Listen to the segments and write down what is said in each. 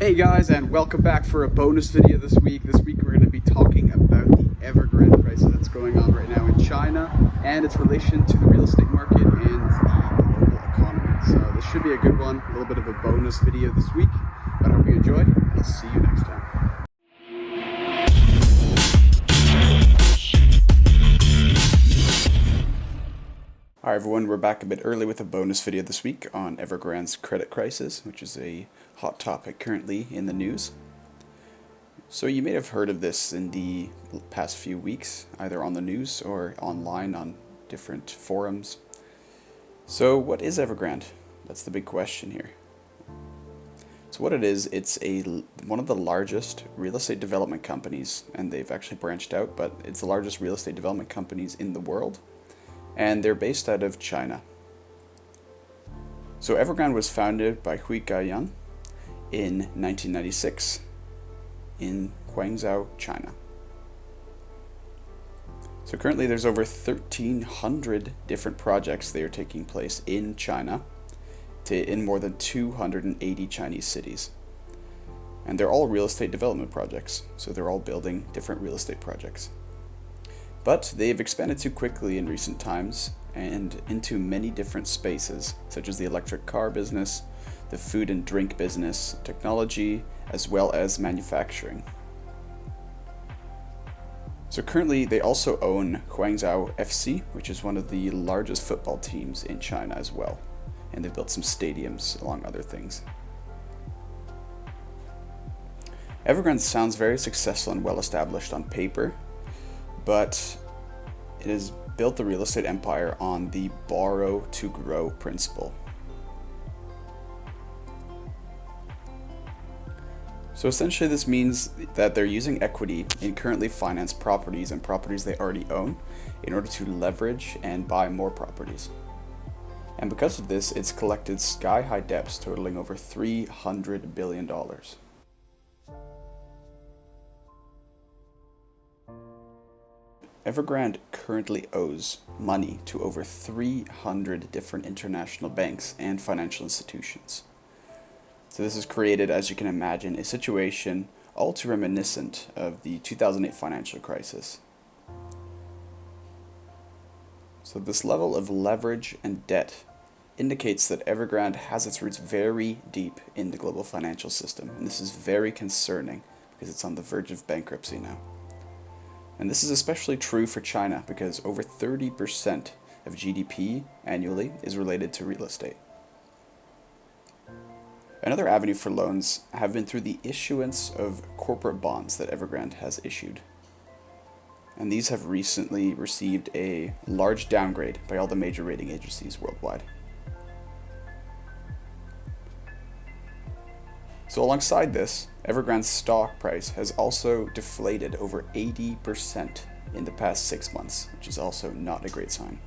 Hey guys, and welcome back for a bonus video this week. This week we're going to be talking about the Evergrande crisis that's going on right now in China and its relation to the real estate market and the global economy. So this should be a good one, a little bit of a bonus video this week. But I hope you enjoy, and I'll see you next time. Alright everyone, we're back a bit early with a bonus video this week on Evergrande's credit crisis, which is a hot topic currently in the news. So you may have heard of this in the past few weeks, either on the news or online on different forums. So what is Evergrande? That's the big question here. So what it is, it's one of the largest real estate development companies, and they've actually branched out, but it's the largest real estate development companies in the world. And they're based out of China. So Evergrande was founded by Hui Gaoyan in 1996 in Guangzhou, China. So currently there's over 1,300 different projects that are taking place in China in more than 280 Chinese cities. And they're all real estate development projects, so they're all building different real estate projects. But they've expanded too quickly in recent times and into many different spaces, such as the electric car business, the food and drink business, technology, as well as manufacturing. So currently they also own Guangzhou FC, which is one of the largest football teams in China as well. And they've built some stadiums along other things. Evergrande sounds very successful and well established on paper, but it has built the real estate empire on the borrow to grow principle. So essentially this means that they're using equity in currently financed properties and properties they already own in order to leverage and buy more properties. And because of this, it's collected sky-high debts totaling over $300 billion. Evergrande currently owes money to over 300 different international banks and financial institutions. So this has created, as you can imagine, a situation all too reminiscent of the 2008 financial crisis. So this level of leverage and debt indicates that Evergrande has its roots very deep in the global financial system, and this is very concerning because it's on the verge of bankruptcy now. And this is especially true for China because over 30% of GDP annually is related to real estate. Another avenue for loans have been through the issuance of corporate bonds that Evergrande has issued. And these have recently received a large downgrade by all the major rating agencies worldwide. So alongside this, Evergrande's stock price has also deflated over 80% in the past 6 months, which is also not a great sign.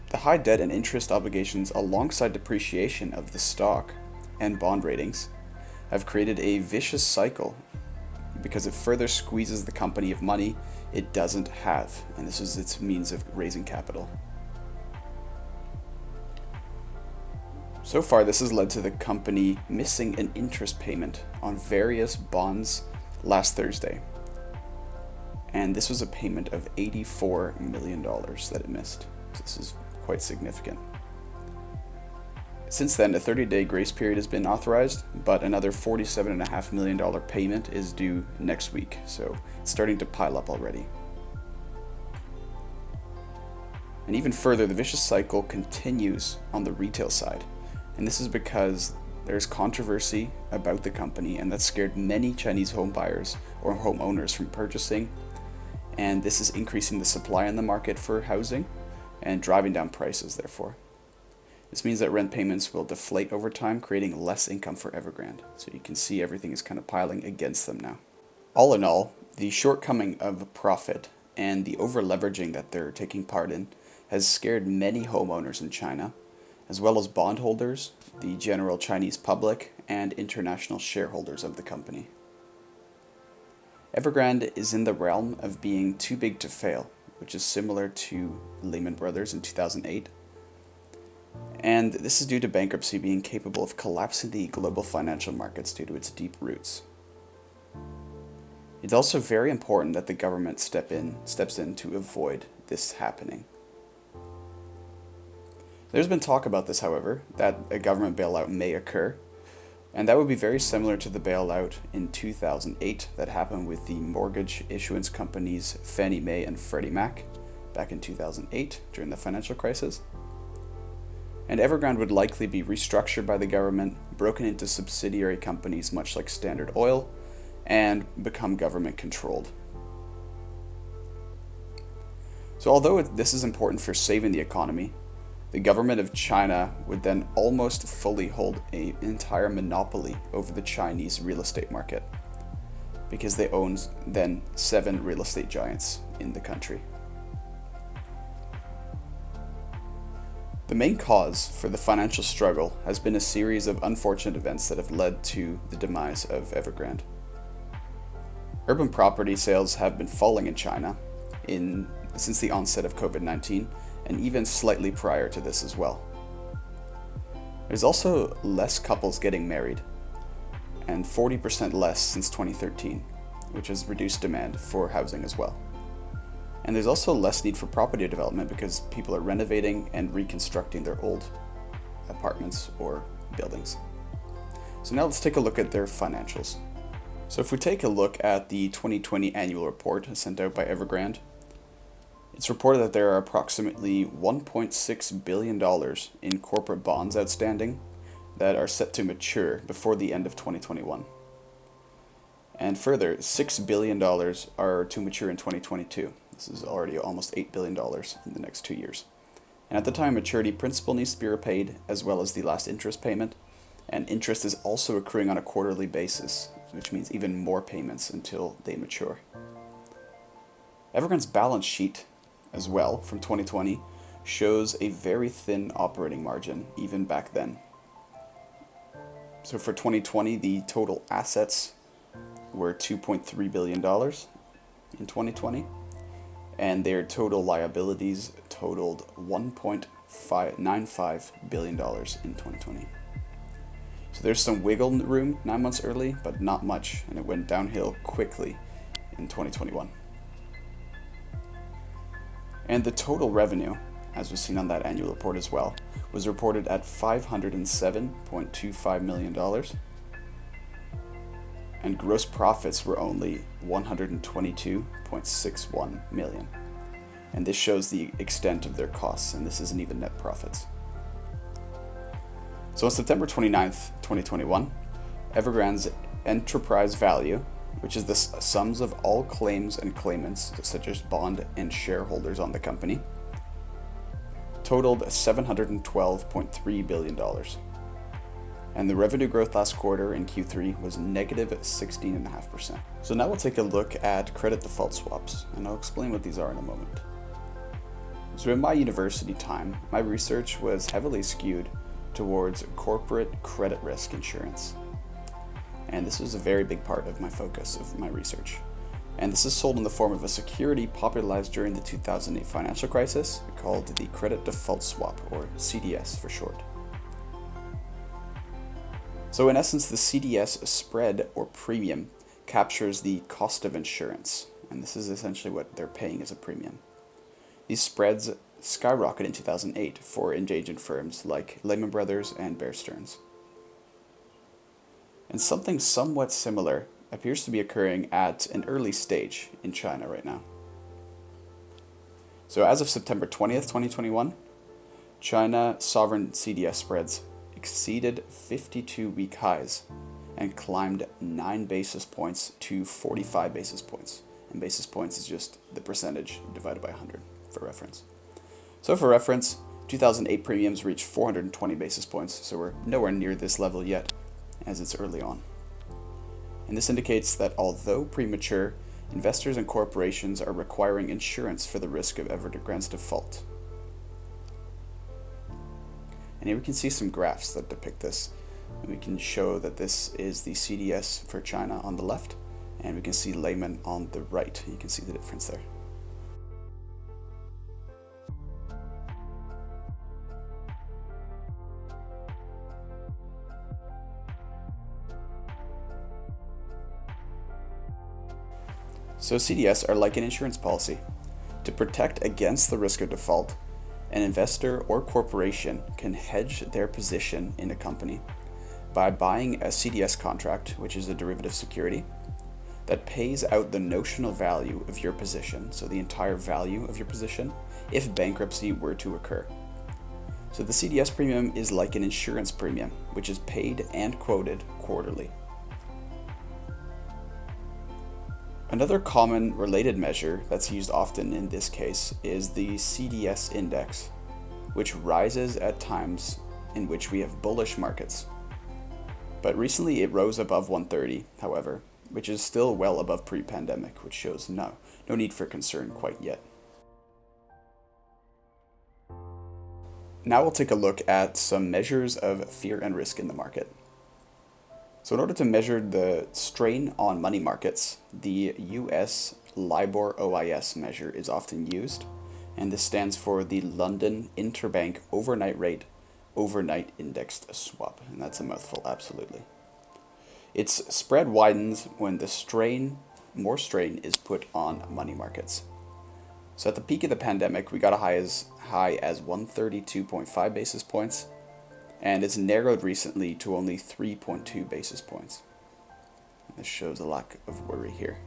The high debt and interest obligations alongside depreciation of the stock and bond ratings have created a vicious cycle because it further squeezes the company of money it doesn't have, and this is its means of raising capital. So far, this has led to the company missing an interest payment on various bonds last Thursday. And this was a payment of $84 million that it missed. So this is quite significant. Since then, a 30-day grace period has been authorized, but another $47.5 million payment is due next week. So it's starting to pile up already. And even further, the vicious cycle continues on the retail side. And this is because there's controversy about the company, and that scared many Chinese home buyers or homeowners from purchasing. And this is increasing the supply in the market for housing and driving down prices, therefore. This means that rent payments will deflate over time, creating less income for Evergrande. So you can see everything is kind of piling against them now. All in all, the shortcoming of profit and the over-leveraging that they're taking part in has scared many homeowners in China, as well as bondholders, the general Chinese public, and international shareholders of the company. Evergrande is in the realm of being too big to fail, which is similar to Lehman Brothers in 2008. And this is due to bankruptcy being capable of collapsing the global financial markets due to its deep roots. It's also very important that the government steps in to avoid this happening. There's been talk about this, however, that a government bailout may occur, and that would be very similar to the bailout in 2008 that happened with the mortgage issuance companies Fannie Mae and Freddie Mac back in 2008 during the financial crisis. And Evergrande would likely be restructured by the government, broken into subsidiary companies much like Standard Oil, and become government controlled. So although this is important for saving the economy, the government of China would then almost fully hold an entire monopoly over the Chinese real estate market, because they own then 7 real estate giants in the country. The main cause for the financial struggle has been a series of unfortunate events that have led to the demise of Evergrande. Urban property sales have been falling in China since the onset of COVID-19, and even slightly prior to this as well. There's also less couples getting married, and 40% less since 2013, which has reduced demand for housing as well. And there's also less need for property development because people are renovating and reconstructing their old apartments or buildings. So now let's take a look at their financials. So if we take a look at the 2020 annual report sent out by Evergrande, it's reported that there are approximately $1.6 billion in corporate bonds outstanding that are set to mature before the end of 2021. And further, $6 billion are to mature in 2022. This is already almost $8 billion in the next 2 years. And at the time of maturity, principal needs to be repaid, as well as the last interest payment. And interest is also accruing on a quarterly basis, which means even more payments until they mature. Evergrande's balance sheet as well from 2020 shows a very thin operating margin even back then. So for 2020, the total assets were $2.3 billion in 2020, and their total liabilities totaled $1.95 billion in 2020. So there's some wiggle room 9 months early, but not much, and it went downhill quickly in 2021. And the total revenue, as was seen on that annual report as well, was reported at $507.25 million, and gross profits were only $122.61 million. And this shows the extent of their costs, and this isn't even net profits. So on September 29th, 2021, Evergrande's enterprise value, which is the sums of all claims and claimants, such as bond and shareholders on the company, totaled $712.3 billion. And the revenue growth last quarter in Q3 was negative 16.5%. So now we'll take a look at credit default swaps, and I'll explain what these are in a moment. So in my university time, my research was heavily skewed towards corporate credit risk insurance. And this was a very big part of my focus of my research. And this is sold in the form of a security popularized during the 2008 financial crisis called the credit default swap, or CDS for short. So in essence, the CDS spread or premium captures the cost of insurance, and this is essentially what they're paying as a premium. These spreads skyrocketed in 2008 for endangered firms like Lehman Brothers and Bear Stearns. And something somewhat similar appears to be occurring at an early stage in China right now. So as of September 20th, 2021, China sovereign CDS spreads exceeded 52-week highs and climbed 9 basis points to 45 basis points. And basis points is just the percentage divided by 100 for reference. So for reference, 2008 premiums reached 420 basis points, so we're nowhere near this level yet, as it's early on. And this indicates that although premature, investors and corporations are requiring insurance for the risk of Evergrande's default. And here we can see some graphs that depict this. And we can show that this is the CDS for China on the left, and we can see Lehman on the right. You can see the difference there. So CDS are like an insurance policy. To protect against the risk of default, an investor or corporation can hedge their position in a company by buying a CDS contract, which is a derivative security, that pays out the notional value of your position, so the entire value of your position, if bankruptcy were to occur. So the CDS premium is like an insurance premium, which is paid and quoted quarterly. Another common related measure that's used often in this case is the CDS index, which rises at times in which we have bullish markets. But recently it rose above 130, however, which is still well above pre-pandemic, which shows no need for concern quite yet. Now we'll take a look at some measures of fear and risk in the market. So in order to measure the strain on money markets, the US LIBOR OIS measure is often used, and this stands for the London Interbank Overnight Rate Overnight Indexed Swap, and that's a mouthful, absolutely. Its spread widens when more strain is put on money markets. So at the peak of the pandemic, we got a high as 132.5 basis points, and it's narrowed recently to only 3.2 basis points. This shows a lack of worry here.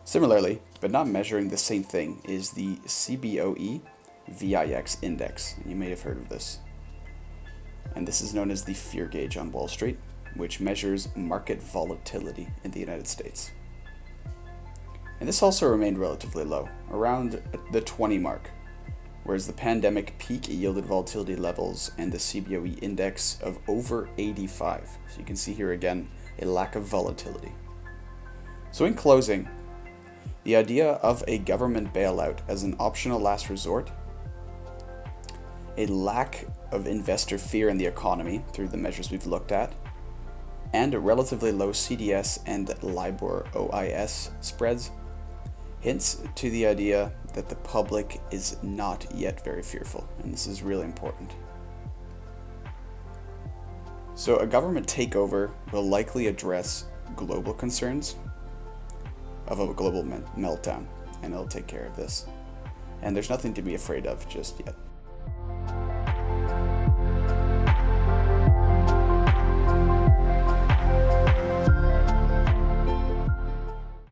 Similarly, but not measuring the same thing, is the CBOE VIX index. You may have heard of this. And this is known as the fear gauge on Wall Street, which measures market volatility in the United States. And this also remained relatively low, around the 20 mark, whereas the pandemic peak yielded volatility levels and the CBOE index of over 85. So you can see here again a lack of volatility. So in closing, the idea of a government bailout as an optional last resort, a lack of investor fear in the economy through the measures we've looked at, and a relatively low CDS and LIBOR OIS spreads hints to the idea that the public is not yet very fearful, and this is really important. So a government takeover will likely address global concerns of a global meltdown, and it'll take care of this. And there's nothing to be afraid of just yet.